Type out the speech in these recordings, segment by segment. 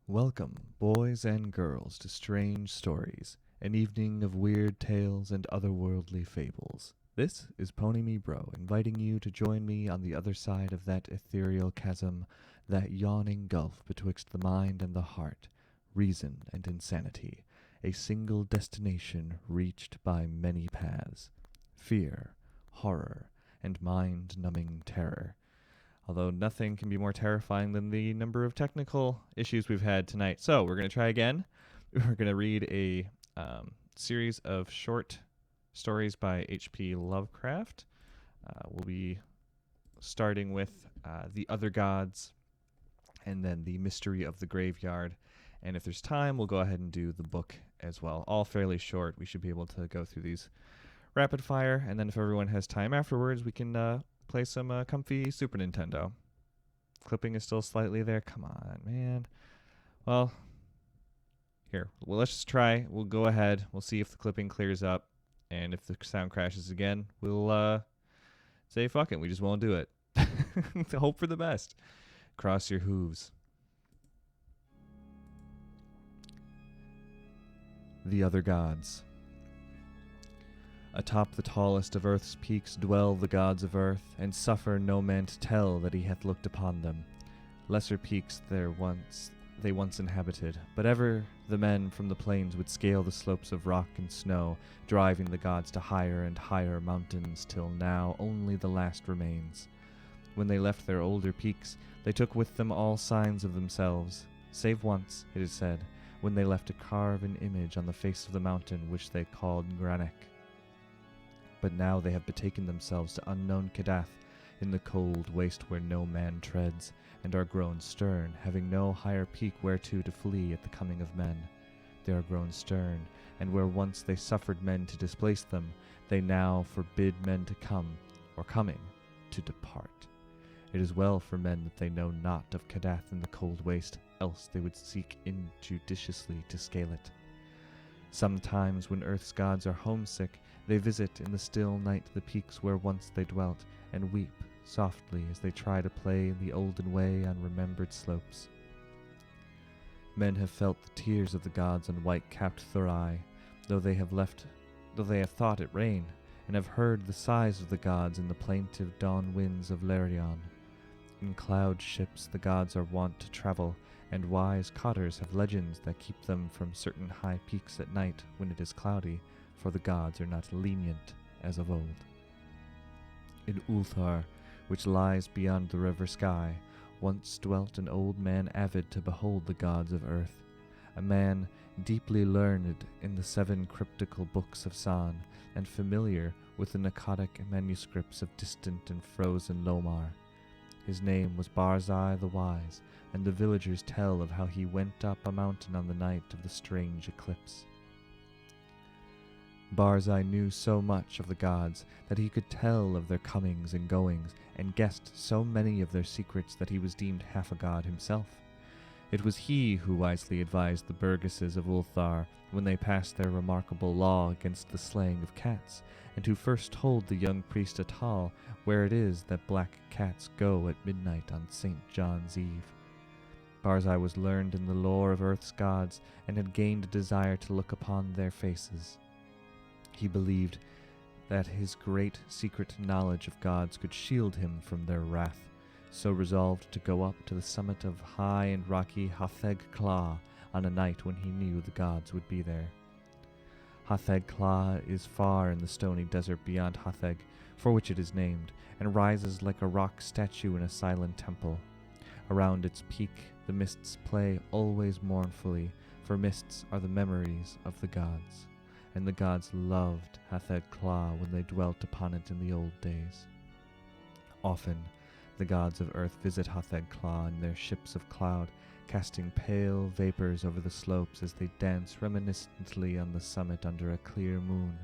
Welcome, boys and girls, to Strange Stories, an evening of weird tales and otherworldly fables. This is Pony Me Bro, inviting you to join me on the other side of that ethereal chasm, that yawning gulf betwixt the mind and the heart, reason and insanity, a single destination reached by many paths, fear, horror, and mind-numbing terror. Although nothing can be more terrifying than the number of technical issues we've had tonight. So we're going to try again. We're going to read a series of short stories by H.P. Lovecraft. We'll be starting with The Other Gods and then The Mystery of the Graveyard. And if there's time, we'll go ahead and do the book as well. All fairly short. We should be able to go through these rapid fire. And then if everyone has time afterwards, we can play some comfy Super Nintendo. Clipping is still slightly there. Come on, man. Well, here. Well, let's just try. We'll go ahead. We'll see if the clipping clears up. And if the sound crashes again, we'll say fuck it. We just won't do it. Hope for the best. Cross your hooves. The Other Gods. Atop the tallest of earth's peaks dwell the gods of earth, and suffer no man to tell that he hath looked upon them. Lesser peaks they once inhabited, but ever the men from the plains would scale the slopes of rock and snow, driving the gods to higher and higher mountains, till now only the last remains. When they left their older peaks, they took with them all signs of themselves, save once, it is said, when they left to carve an image on the face of the mountain which they called Granek. But now they have betaken themselves to unknown Kadath, in the cold waste where no man treads, and are grown stern, having no higher peak whereto to flee at the coming of men. They are grown stern, and where once they suffered men to displace them, they now forbid men to come, or coming, to depart. It is well for men that they know not of Kadath in the cold waste, else they would seek injudiciously to scale it. Sometimes when earth's gods are homesick, they visit in the still night the peaks where once they dwelt, and weep softly as they try to play the olden way on remembered slopes. Men have felt the tears of the gods on white-capped Thurai, though they have thought it rain, and have heard the sighs of the gods in the plaintive dawn winds of Lerion. In cloud ships the gods are wont to travel, and wise cotters have legends that keep them from certain high peaks at night when it is cloudy, for the gods are not lenient as of old. In Ulthar, which lies beyond the river sky, once dwelt an old man avid to behold the gods of earth, a man deeply learned in the 7 cryptical books of San, and familiar with the Akkadic manuscripts of distant and frozen Lomar. His name was Barzai the Wise, and the villagers tell of how he went up a mountain on the night of the strange eclipse. Barzai knew so much of the gods that he could tell of their comings and goings, and guessed so many of their secrets that he was deemed half a god himself. It was he who wisely advised the burgesses of Ulthar when they passed their remarkable law against the slaying of cats, and who first told the young priest Atal where it is that black cats go at midnight on St. John's Eve. Barzai was learned in the lore of earth's gods, and had gained a desire to look upon their faces. He believed that his great secret knowledge of gods could shield him from their wrath, so resolved to go up to the summit of high and rocky Hatheg Kla on a night when he knew the gods would be there. Hatheg Kla is far in the stony desert beyond Hatheg, for which it is named, and rises like a rock statue in a silent temple. Around its peak the mists play always mournfully, for mists are the memories of the gods, and the gods loved Hatheg Kla when they dwelt upon it in the old days. Often the gods of earth visit Hatheg Kla in their ships of cloud, casting pale vapors over the slopes as they dance reminiscently on the summit under a clear moon.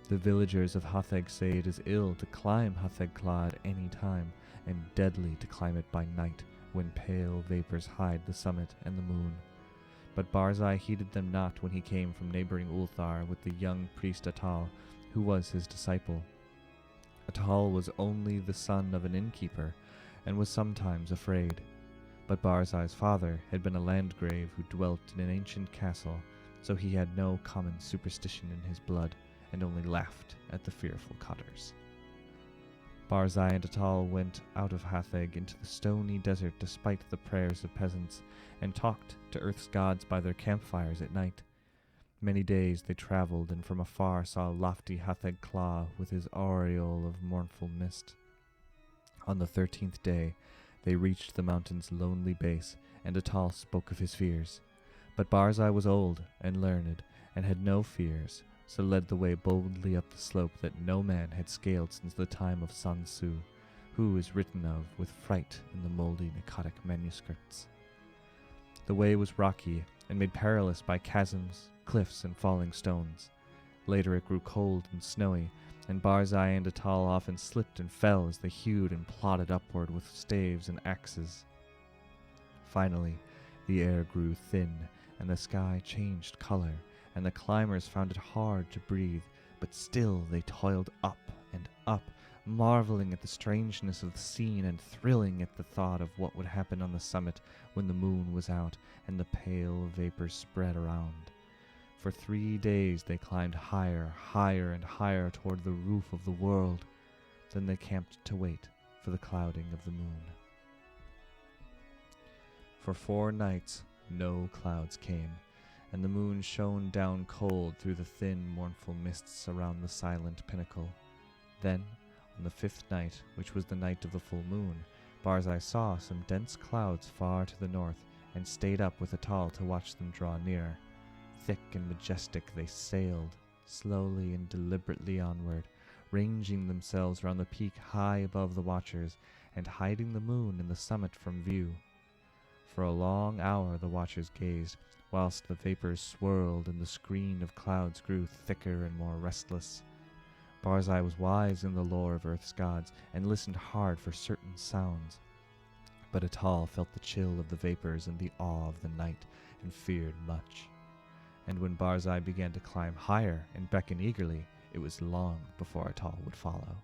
The villagers of Hatheg say it is ill to climb Hatheg Kla at any time, and deadly to climb it by night when pale vapors hide the summit and the moon. But Barzai heeded them not when he came from neighboring Ulthar with the young priest Atal, who was his disciple. Atal was only the son of an innkeeper, and was sometimes afraid. But Barzai's father had been a landgrave who dwelt in an ancient castle, so he had no common superstition in his blood, and only laughed at the fearful cotters. Barzai and Atal went out of Hatheg into the stony desert despite the prayers of peasants, and talked to Earth's gods by their campfires at night. Many days they travelled, and from afar saw lofty Hatheg Kla with his aureole of mournful mist. On the 13th day they reached the mountain's lonely base, and Atal spoke of his fears. But Barzai was old and learned, and had no fears, so led the way boldly up the slope that no man had scaled since the time of Sun Tzu, who is written of with fright in the mouldy Nicotic manuscripts. The way was rocky and made perilous by chasms, cliffs, and falling stones. Later it grew cold and snowy, and Barzai and Atal often slipped and fell as they hewed and plodded upward with staves and axes. Finally, the air grew thin, and the sky changed color, and the climbers found it hard to breathe, but still they toiled up and up, marveling at the strangeness of the scene and thrilling at the thought of what would happen on the summit when the moon was out and the pale vapors spread around. For 3 days they climbed higher, higher, and higher toward the roof of the world. Then they camped to wait for the clouding of the moon. For 4 nights no clouds came, and the moon shone down cold through the thin, mournful mists around the silent pinnacle. Then, on the 5th night, which was the night of the full moon, Barzai saw some dense clouds far to the north, and stayed up with Atal to watch them draw near. Thick and majestic they sailed, slowly and deliberately onward, ranging themselves round the peak high above the watchers, and hiding the moon in the summit from view. For a long hour the watchers gazed, whilst the vapors swirled and the screen of clouds grew thicker and more restless. Barzai was wise in the lore of Earth's gods, and listened hard for certain sounds. But Atal felt the chill of the vapors and the awe of the night, and feared much. And when Barzai began to climb higher and beckon eagerly, it was long before Atal would follow.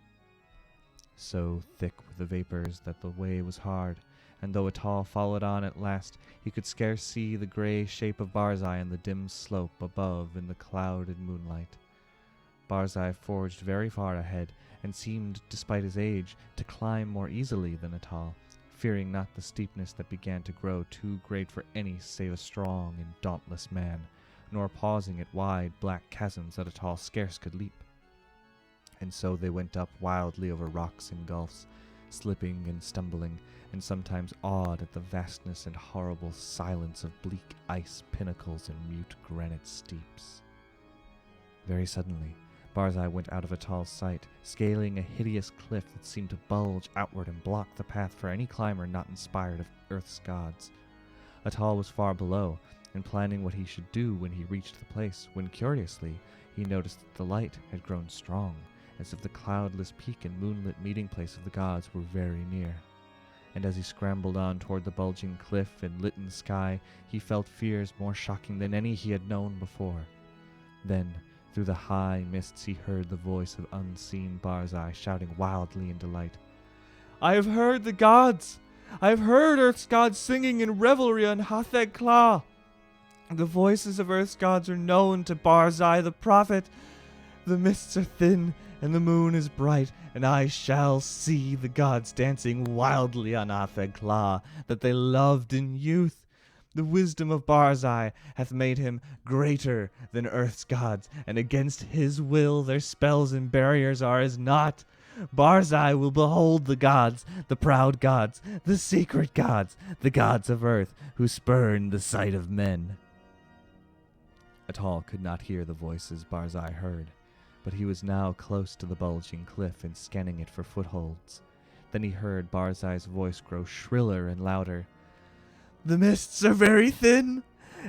So thick were the vapors that the way was hard, and though Atal followed on at last, he could scarce see the grey shape of Barzai on the dim slope above in the clouded moonlight. Barzai forged very far ahead, and seemed, despite his age, to climb more easily than Atal, fearing not the steepness that began to grow too great for any save a strong and dauntless man, nor pausing at wide black chasms that Atal scarce could leap. And so they went up wildly over rocks and gulfs, slipping and stumbling, and sometimes awed at the vastness and horrible silence of bleak ice pinnacles and mute granite steeps. Very suddenly, Barzai went out of Atal's sight, scaling a hideous cliff that seemed to bulge outward and block the path for any climber not inspired of Earth's gods. Atal was far below, and planning what he should do when he reached the place, when curiously he noticed that the light had grown strong, as if the cloudless peak and moonlit meeting place of the gods were very near. And as he scrambled on toward the bulging cliff and litten sky, he felt fears more shocking than any he had known before. Then, through the high mists, he heard the voice of unseen Barzai shouting wildly in delight, "I have heard the gods! I have heard Earth's gods singing in revelry on Hatheg Kla! The voices of Earth's gods are known to Barzai the prophet! The mists are thin, and the moon is bright, and I shall see the gods dancing wildly on Hatheg Kla, that they loved in youth. The wisdom of Barzai hath made him greater than Earth's gods, and against his will their spells and barriers are as naught. Barzai will behold the gods, the proud gods, the secret gods, the gods of Earth, who spurn the sight of men." Atal could not hear the voices Barzai heard, but he was now close to the bulging cliff and scanning it for footholds. Then he heard Barzai's voice grow shriller and louder. "The mists are very thin,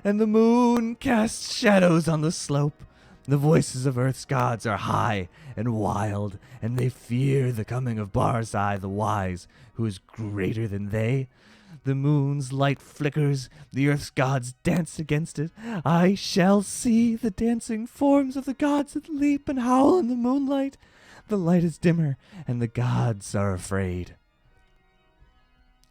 and the moon casts shadows on the slope. The voices of Earth's gods are high and wild, and they fear the coming of Barzai the wise, who is greater than they. The moon's light flickers, the Earth's gods dance against it. I shall see the dancing forms of the gods that leap and howl in the moonlight. The light is dimmer, and the gods are afraid."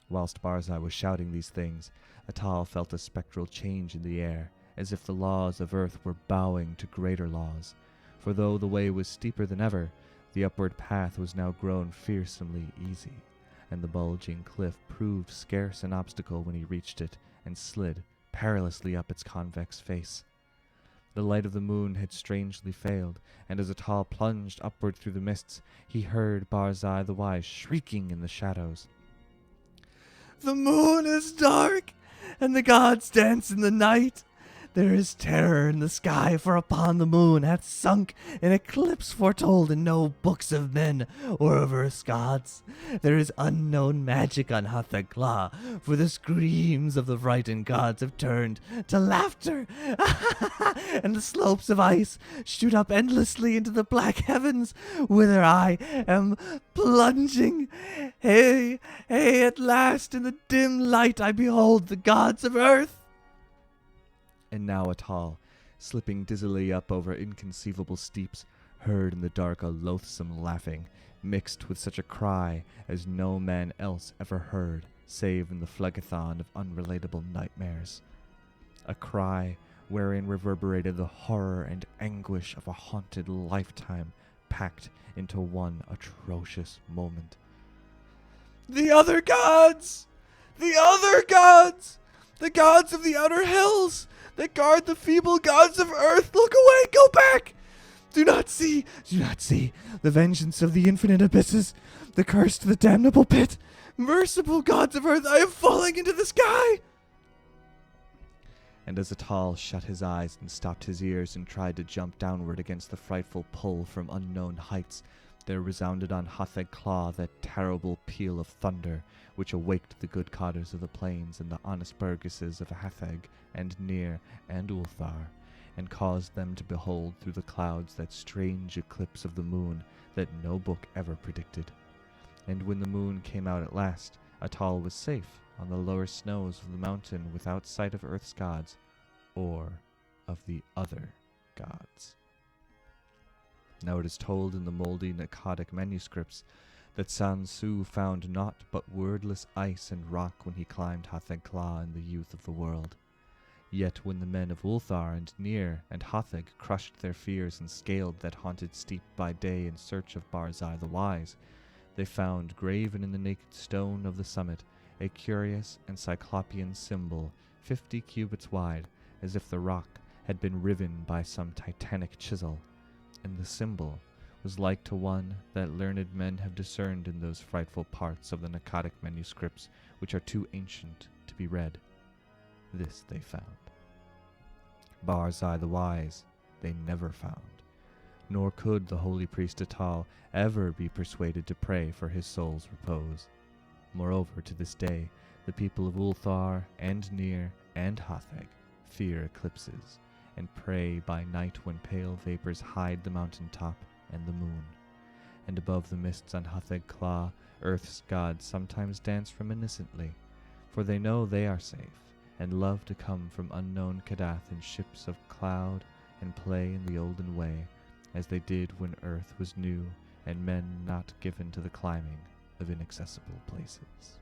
Whilst Barzai was shouting these things, Atal felt a spectral change in the air, as if the laws of earth were bowing to greater laws. For though the way was steeper than ever, the upward path was now grown fearsomely easy, and the bulging cliff proved scarce an obstacle when he reached it and slid perilously up its convex face. The light of the moon had strangely failed, and as Atal plunged upward through the mists, he heard Barzai the Wise shrieking in the shadows. "The moon is dark, and the gods dance in the night. There is terror in the sky, for upon the moon hath sunk an eclipse foretold in no books of men or of earth's gods. There is unknown magic on Hathagla, for the screams of the frightened gods have turned to laughter, and the slopes of ice shoot up endlessly into the black heavens, whither I am plunging. Hey, at last in the dim light I behold the gods of earth." And now Atal, slipping dizzily up over inconceivable steeps, heard in the dark a loathsome laughing, mixed with such a cry as no man else ever heard, save in the phlegethon of unrelatable nightmares. A cry wherein reverberated the horror and anguish of a haunted lifetime packed into one atrocious moment. "The other gods! The other gods! The gods of the outer hills! That guard the feeble gods of earth! Look away! Go back! Do not see the vengeance of the infinite abysses, the curse to the damnable pit! Merciful gods of earth, I am falling into the sky!" And as Atal shut his eyes and stopped his ears and tried to jump downward against the frightful pull from unknown heights, there resounded on Hatheg Claw that terrible peal of thunder, which awaked the good cotters of the plains and the honest burgesses of Hatheg and Nir and Ulthar, and caused them to behold through the clouds that strange eclipse of the moon that no book ever predicted. And when the moon came out at last, Atal was safe on the lower snows of the mountain without sight of earth's gods, or of the other gods. Now it is told in the moldy Akkadic manuscripts that San Tzu found naught but wordless ice and rock when he climbed Hatheg Claw in the youth of the world. Yet when the men of Ulthar and Nir and Hatheg crushed their fears and scaled that haunted steep by day in search of Barzai the Wise, they found graven in the naked stone of the summit a curious and cyclopean symbol 50 cubits wide, as if the rock had been riven by some titanic chisel, and the symbol was like to one that learned men have discerned in those frightful parts of the Akkadic manuscripts which are too ancient to be read. This they found. Barzai the Wise they never found, nor could the holy priest Atal ever be persuaded to pray for his soul's repose. Moreover, to this day, the people of Ulthar and Nir and Hatheg fear eclipses, and pray by night when pale vapors hide the mountain top and the moon. And above the mists on Hatheg Claw, earth's gods sometimes dance reminiscently, for they know they are safe, and love to come from unknown Kadath in ships of cloud and play in the olden way, as they did when earth was new and men not given to the climbing of inaccessible places.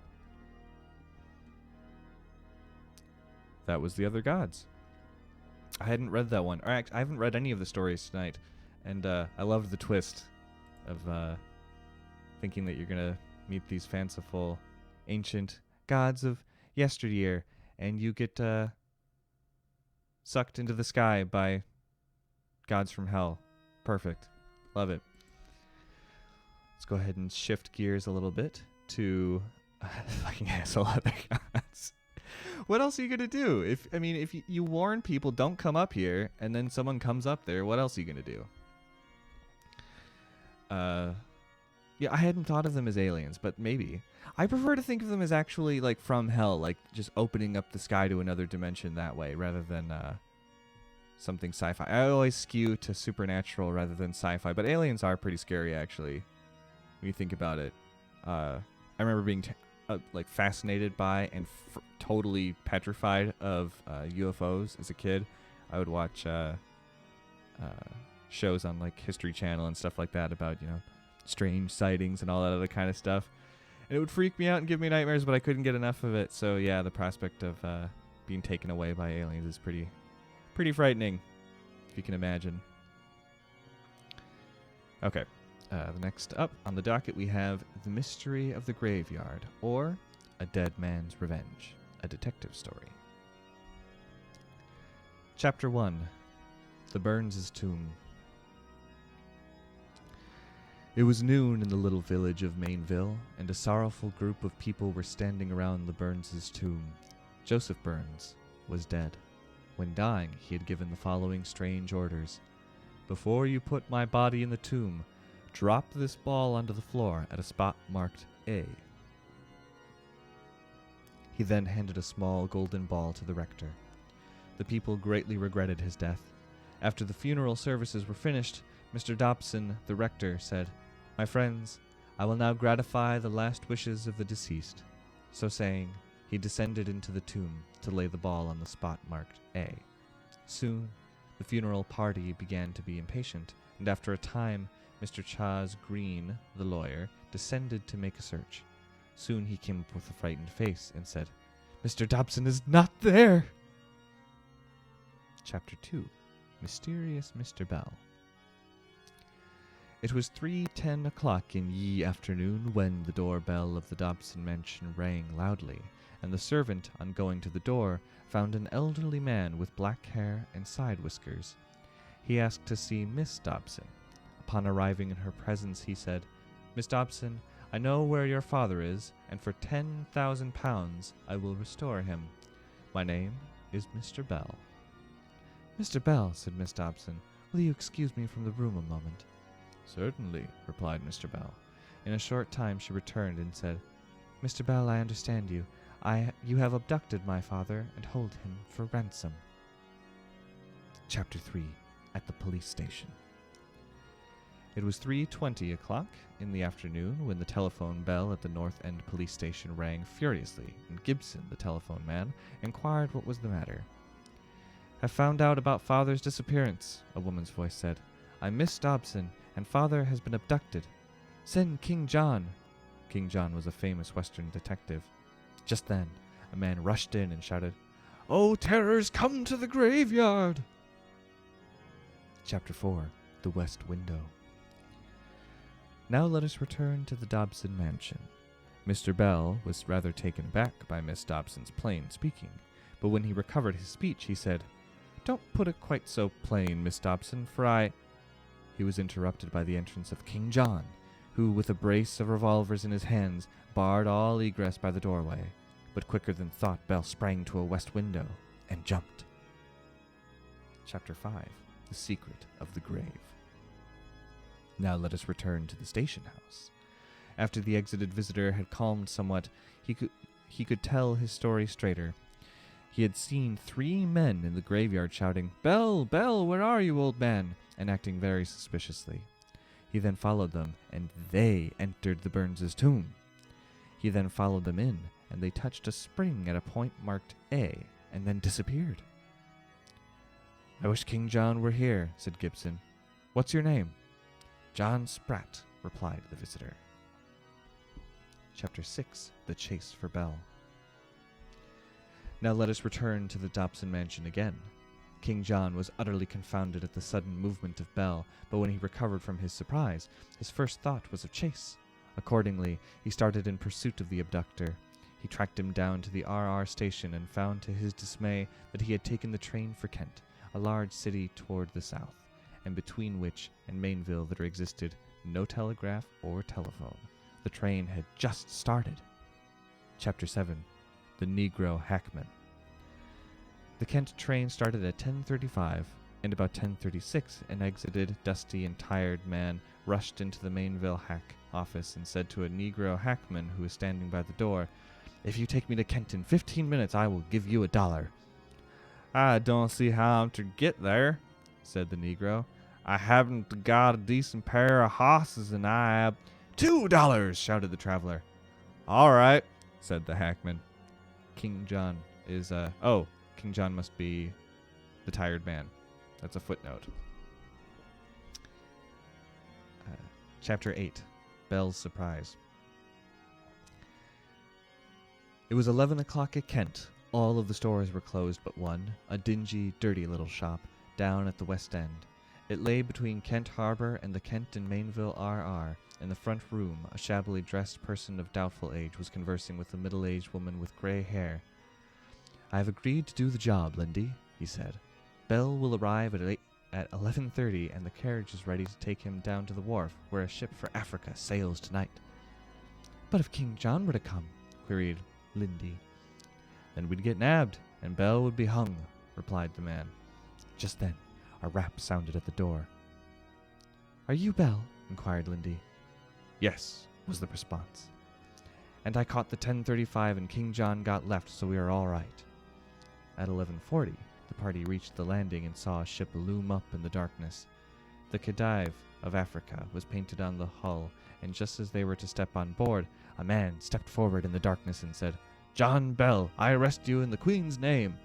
That was The Other Gods. I hadn't read that one. Or I haven't read any of the stories tonight, and I loved the twist of thinking that you're going to meet these fanciful ancient gods of yesteryear, and you get sucked into the sky by gods from hell. Perfect. Love it. Let's go ahead and shift gears a little bit to fucking asshole other gods. What else are you gonna do? If you warn people don't come up here, and then someone comes up there, what else are you gonna do? Yeah, I hadn't thought of them as aliens, but maybe. I prefer to think of them as actually like from hell, like just opening up the sky to another dimension that way, rather than something sci-fi. I always skew to supernatural rather than sci-fi, but aliens are pretty scary actually, when you think about it. I remember being like fascinated by and totally petrified of UFOs as a kid. I would watch shows on like History Channel and stuff like that about, strange sightings and all that other kind of stuff. And it would freak me out and give me nightmares, but I couldn't get enough of it. So yeah, the prospect of being taken away by aliens is pretty frightening, if you can imagine. Okay, the next up on the docket we have The Mystery of the Graveyard, or A Dead Man's Revenge, a detective story. Chapter 1, The Burns' Tomb. It was noon in the little village of Mainville, and a sorrowful group of people were standing around the Burns' tomb. Joseph Burns was dead. When dying, he had given the following strange orders. Before you put my body in the tomb, drop this ball onto the floor at a spot marked A. He then handed a small golden ball to the rector. The people greatly regretted his death. After the funeral services were finished, Mr. Dobson, the rector, said, "My friends, I will now gratify the last wishes of the deceased." So saying, he descended into the tomb to lay the ball on the spot marked A. Soon, the funeral party began to be impatient, and after a time, Mr. Chas Green, the lawyer, descended to make a search. Soon he came up with a frightened face and said, "Mr. Dobson is not there!" Chapter 2, Mysterious Mr. Bell. It was 3:10 o'clock in ye afternoon when the doorbell of the Dobson mansion rang loudly, and the servant, on going to the door, found an elderly man with black hair and side whiskers. He asked to see Miss Dobson. Upon arriving in her presence, he said, "Miss Dobson, I know where your father is, and for £10,000 I will restore him. My name is Mr. Bell." "Mr. Bell," said Miss Dobson, "will you excuse me from the room a moment?" "Certainly," replied Mr. Bell. In a short time she returned and said, "Mr. Bell, I understand you. You have abducted my father and hold him for ransom." Chapter 3, At the Police Station. It was 3:20 o'clock in the afternoon when the telephone bell at the North End police station rang furiously, and Gibson, the telephone man, inquired what was the matter. "Have found out about father's disappearance," a woman's voice said. "I'm Miss Dobson, and father has been abducted. Send King John." King John was a famous Western detective. Just then, a man rushed in and shouted, "Oh, terrors, come to the graveyard!" Chapter 4, The West Window. Now let us return to the Dobson mansion. Mr. Bell was rather taken aback by Miss Dobson's plain speaking, but when he recovered his speech, he said, "Don't put it quite so plain, Miss Dobson, for He was interrupted by the entrance of King John, who, with a brace of revolvers in his hands, barred all egress by the doorway. But quicker than thought, Bell sprang to a west window and jumped. Chapter 5, The Secret of the Grave. Now let us return to the station house. After the exited visitor had calmed somewhat, he could tell his story straighter. He had seen 3 men in the graveyard shouting, "Bell, Bell, where are you, old man?" and acting very suspiciously. He then followed them, and they entered the Burns' tomb. He then followed them in, and they touched a spring at a point marked A, and then disappeared. "I wish King John were here," said Gibson. "What's your name?" "John Spratt," replied the visitor. Chapter 6, The Chase for Bell. Now let us return to the Dobson mansion again. King John was utterly confounded at the sudden movement of Bell, but when he recovered from his surprise, his first thought was of chase. Accordingly, he started in pursuit of the abductor. He tracked him down to the RR station and found to his dismay that he had taken the train for Kent, a large city toward the south, and between which and Mainville there existed no telegraph or telephone. The train had just started. Chapter 7, The Negro Hackman. The Kent train started at 10:35, and about 10:36 an exited, dusty, and tired man rushed into the Mainville hack office and said to a Negro hackman who was standing by the door, "If you take me to Kent in 15 minutes, I will give you $1. "I don't see how I'm to get there," said the Negro. "I haven't got a decent pair of hosses, and I have—" $2, shouted the traveler. "All right," said the hackman. King John must be the tired man. That's a footnote. Chapter 8, Bell's Surprise. It was 11 o'clock at Kent. All of the stores were closed but one, a dingy, dirty little shop, down at the West End. It lay between Kent Harbour and the Kent and Mainville RR. In the front room, a shabbily dressed person of doubtful age was conversing with a middle-aged woman with grey hair. "I have agreed to do the job, Lindy," he said. "Bell will arrive at 11:30, and the carriage is ready to take him down to the wharf, where a ship for Africa sails tonight." "But if King John were to come?" queried Lindy. "Then we'd get nabbed, and Bell would be hung," replied the man. Just then, a rap sounded at the door. "Are you Bell?" inquired Lindy. "Yes," was the response. "And I caught the 10:35 and King John got left, so we are all right." At 11:40, the party reached the landing and saw a ship loom up in the darkness. The Khedive of Africa was painted on the hull, and just as they were to step on board, a man stepped forward in the darkness and said, "John Bell, I arrest you in the Queen's name."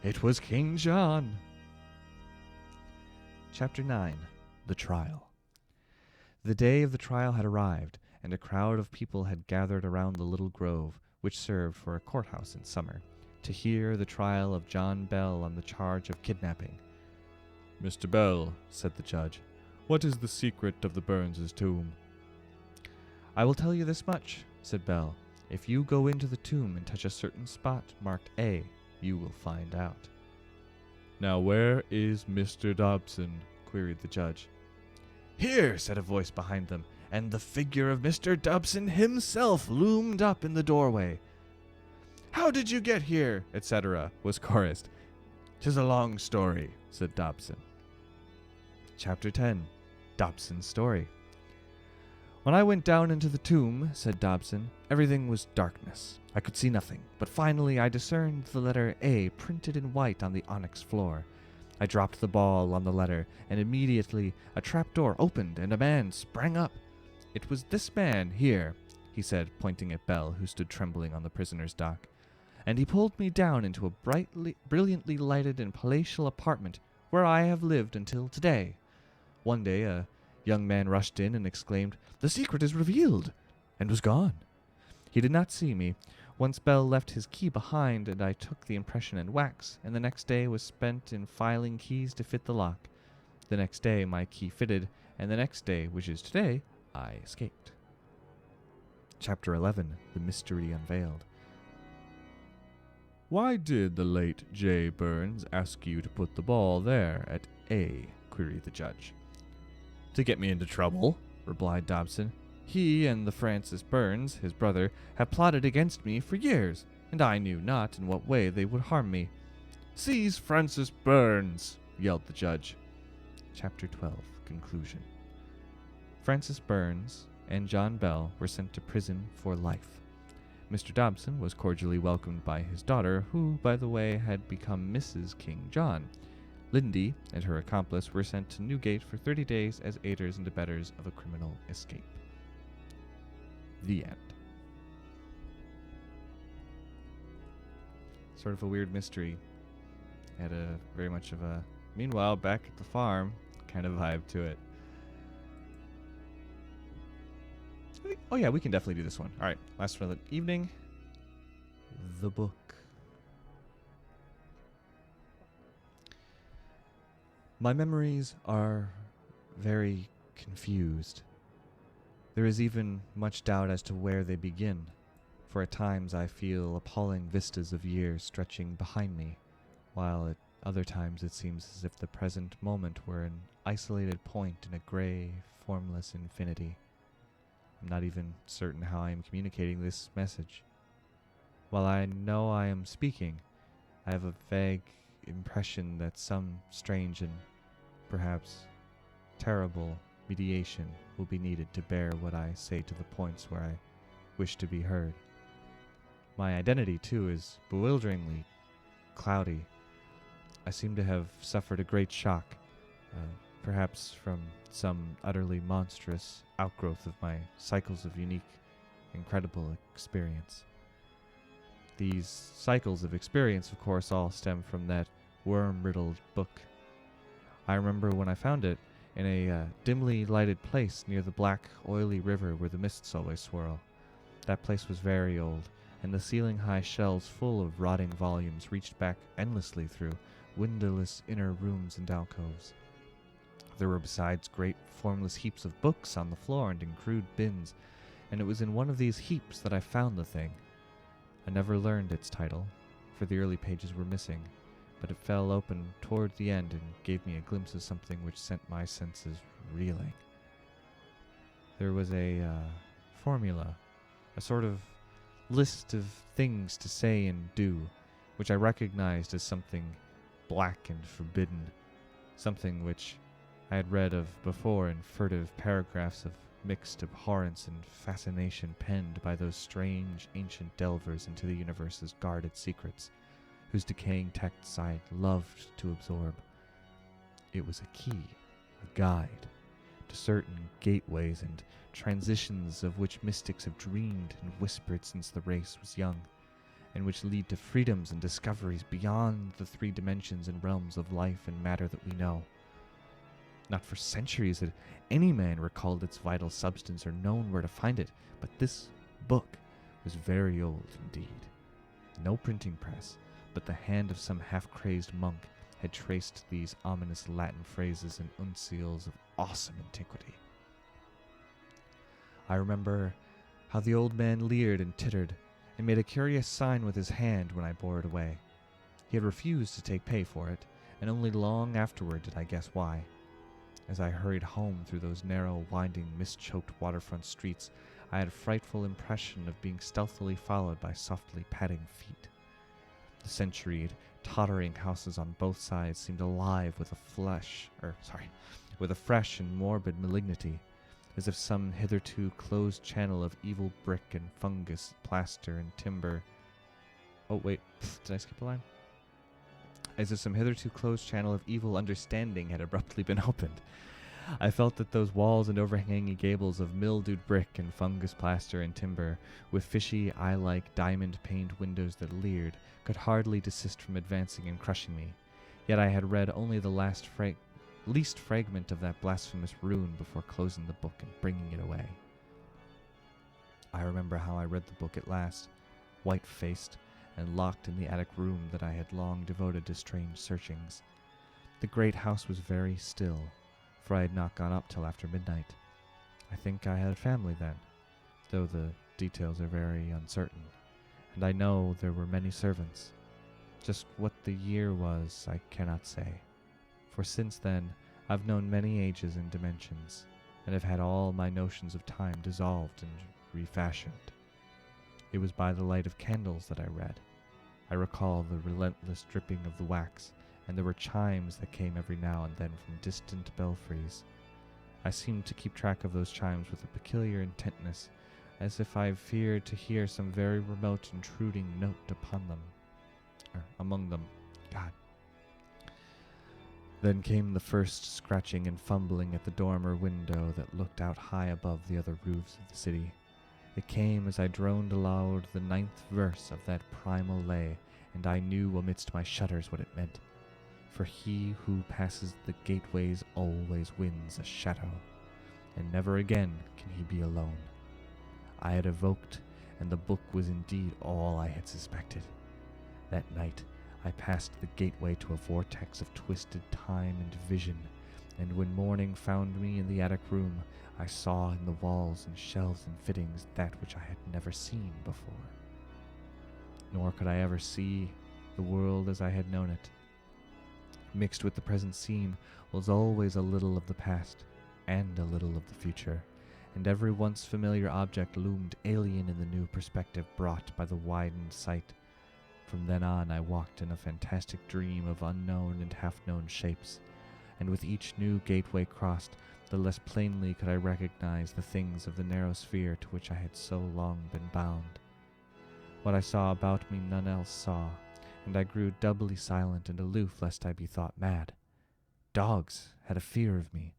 It was King John. Chapter 9. The Trial. The day of the trial had arrived, and a crowd of people had gathered around the little grove, which served for a courthouse in summer, to hear the trial of John Bell on the charge of kidnapping. "Mr. Bell," said the judge, "what is the secret of the Burns' tomb?" "I will tell you this much," said Bell. "If you go into the tomb and touch a certain spot marked A, you will find out." "Now where is Mr. Dobson?" queried the judge. "Here," said a voice behind them, and the figure of Mr. Dobson himself loomed up in the doorway. "How did you get here?" etc., was chorused. "'Tis a long story," said Dobson. Chapter 10. Dobson's Story. "When I went down into the tomb," said Dobson, "everything was darkness. I could see nothing, but finally I discerned the letter A printed in white on the onyx floor. I dropped the ball on the letter, and immediately a trapdoor opened and a man sprang up. It was this man here," he said, pointing at Bell, who stood trembling on the prisoner's dock, "and he pulled me down into a brilliantly lighted and palatial apartment where I have lived until today. One day a young man rushed in and exclaimed, 'The secret is revealed!' and was gone. He did not see me. Once Bell left his key behind, and I took the impression in wax, and the next day was spent in filing keys to fit the lock. The next day my key fitted, and the next day, which is today, I escaped." Chapter 11. The Mystery Unveiled. "Why did the late J. Burns ask you to put the ball there at A?" queried the judge. "To get me into trouble," replied Dobson. "He and the Francis Burns, his brother, have plotted against me for years, and I knew not in what way they would harm me." "Seize Francis Burns!" yelled the judge. Chapter 12. Conclusion. Francis Burns and John Bell were sent to prison for life. Mr. Dobson was cordially welcomed by his daughter, who, by the way, had become Mrs. King John. Lindy and her accomplice were sent to Newgate for 30 days as aiders and abettors of a criminal escape. The end. Sort of a weird mystery. Had a very much of a meanwhile back at the farm kind of vibe to it. Oh yeah, we can definitely do this one. Alright, last for the evening. The book. My memories are very confused. There is even much doubt as to where they begin, for at times I feel appalling vistas of years stretching behind me, while at other times it seems as if the present moment were an isolated point in a gray, formless infinity. I'm not even certain how I am communicating this message. While I know I am speaking, I have a vague impression that some strange and perhaps terrible mediation will be needed to bear what I say to the points where I wish to be heard. My identity, too, is bewilderingly cloudy. I seem to have suffered a great shock, perhaps from some utterly monstrous outgrowth of my cycles of unique, incredible experience. These cycles of experience, of course, all stem from that worm-riddled book. I remember when I found it in a dimly lighted place near the black, oily river where the mists always swirl. That place was very old, and the ceiling-high shelves full of rotting volumes reached back endlessly through windowless inner rooms and alcoves. There were besides great formless heaps of books on the floor and in crude bins, and it was in one of these heaps that I found the thing. I never learned its title, for the early pages were missing, but it fell open toward the end and gave me a glimpse of something which sent my senses reeling. There was a formula, a sort of list of things to say and do, which I recognized as something black and forbidden, something which I had read of before in furtive paragraphs of mixed abhorrence and fascination penned by those strange ancient delvers into the universe's guarded secrets, whose decaying texts I loved to absorb. It was a key, a guide, to certain gateways and transitions of which mystics have dreamed and whispered since the race was young, and which lead to freedoms and discoveries beyond the 3 dimensions and realms of life and matter that we know. Not for centuries had any man recalled its vital substance or known where to find it, but this book was very old indeed. No printing press, but the hand of some half-crazed monk had traced these ominous Latin phrases and uncials of awesome antiquity. I remember how the old man leered and tittered, and made a curious sign with his hand when I bore it away. He had refused to take pay for it, and only long afterward did I guess why. As I hurried home through those narrow, winding, mist-choked waterfront streets, I had a frightful impression of being stealthily followed by softly padding feet. The centuried, tottering houses on both sides seemed alive with a fresh and morbid malignity, as if some hitherto closed channel of evil brick and fungus, plaster and timber. Oh wait, did I skip a line? As if some hitherto closed channel of evil understanding had abruptly been opened. I felt that those walls and overhanging gables of mildewed brick and fungus plaster and timber, with fishy, eye-like, diamond-paned windows that leered, could hardly desist from advancing and crushing me. Yet I had read only the least fragment of that blasphemous rune before closing the book and bringing it away. I remember how I read the book at last, white-faced, and locked in the attic room that I had long devoted to strange searchings. The great house was very still, for I had not gone up till after midnight. I think I had a family then, though the details are very uncertain, and I know there were many servants. Just what the year was I cannot say, for since then I've known many ages and dimensions, and have had all my notions of time dissolved and refashioned. It was by the light of candles that I read. I recall the relentless dripping of the wax, and there were chimes that came every now and then from distant belfries. I seemed to keep track of those chimes with a peculiar intentness, as if I feared to hear some very remote intruding note among them. God. Then came the first scratching and fumbling at the dormer window that looked out high above the other roofs of the city. It came as I droned aloud the 9th verse of that primal lay, and I knew amidst my shudders what it meant. For he who passes the gateways always wins a shadow, and never again can he be alone. I had evoked, and the book was indeed all I had suspected. That night I passed the gateway to a vortex of twisted time and vision, and when morning found me in the attic room, I saw in the walls and shelves and fittings that which I had never seen before. Nor could I ever see the world as I had known it. Mixed with the present scene was always a little of the past and a little of the future, and every once familiar object loomed alien in the new perspective brought by the widened sight. From then on I walked in a fantastic dream of unknown and half-known shapes, and with each new gateway crossed, the less plainly could I recognize the things of the narrow sphere to which I had so long been bound. What I saw about me none else saw, and I grew doubly silent and aloof lest I be thought mad. Dogs had a fear of me,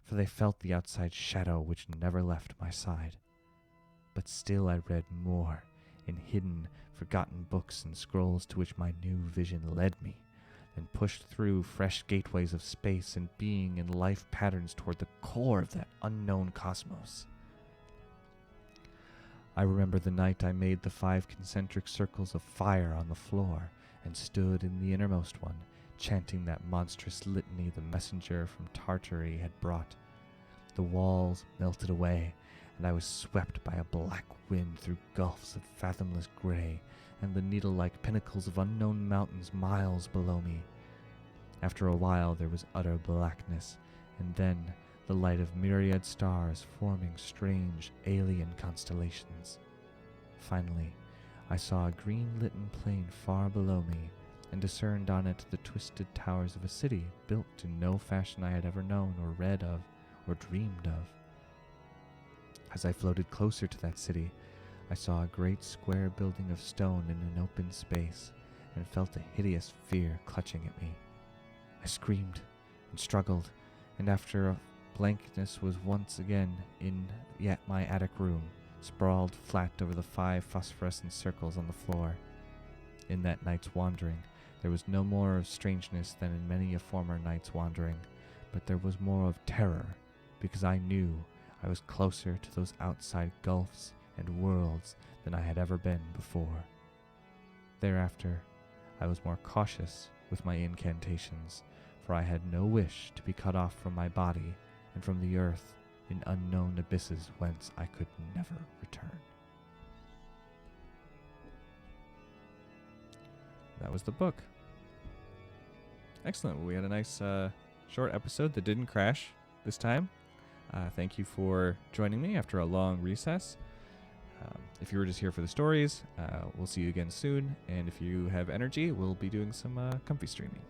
for they felt the outside shadow which never left my side. But still I read more, in hidden, forgotten books and scrolls to which my new vision led me, and pushed through fresh gateways of space and being and life patterns toward the core of that unknown cosmos. I remember the night I made the 5 concentric circles of fire on the floor and stood in the innermost one, chanting that monstrous litany the messenger from Tartary had brought. The walls melted away, and I was swept by a black wind through gulfs of fathomless gray and the needle-like pinnacles of unknown mountains miles below me. After a while there was utter blackness, and then the light of myriad stars forming strange alien constellations. Finally, I saw a green-litten plain far below me, and discerned on it the twisted towers of a city built in no fashion I had ever known or read of or dreamed of. As I floated closer to that city, I saw a great square building of stone in an open space, and felt a hideous fear clutching at me. I screamed and struggled, and after a blankness was once again in yet my attic room, sprawled flat over the 5 phosphorescent circles on the floor. In that night's wandering, there was no more of strangeness than in many a former night's wandering, but there was more of terror, because I knew I was closer to those outside gulfs and worlds than I had ever been before. Thereafter, I was more cautious with my incantations, for I had no wish to be cut off from my body and from the earth in unknown abysses whence I could never return. That was the book. Excellent. Well, we had a nice short episode that didn't crash this time. Thank you for joining me after a long recess. If you were just here for the stories, we'll see you again soon. And if you have energy, we'll be doing some comfy streaming.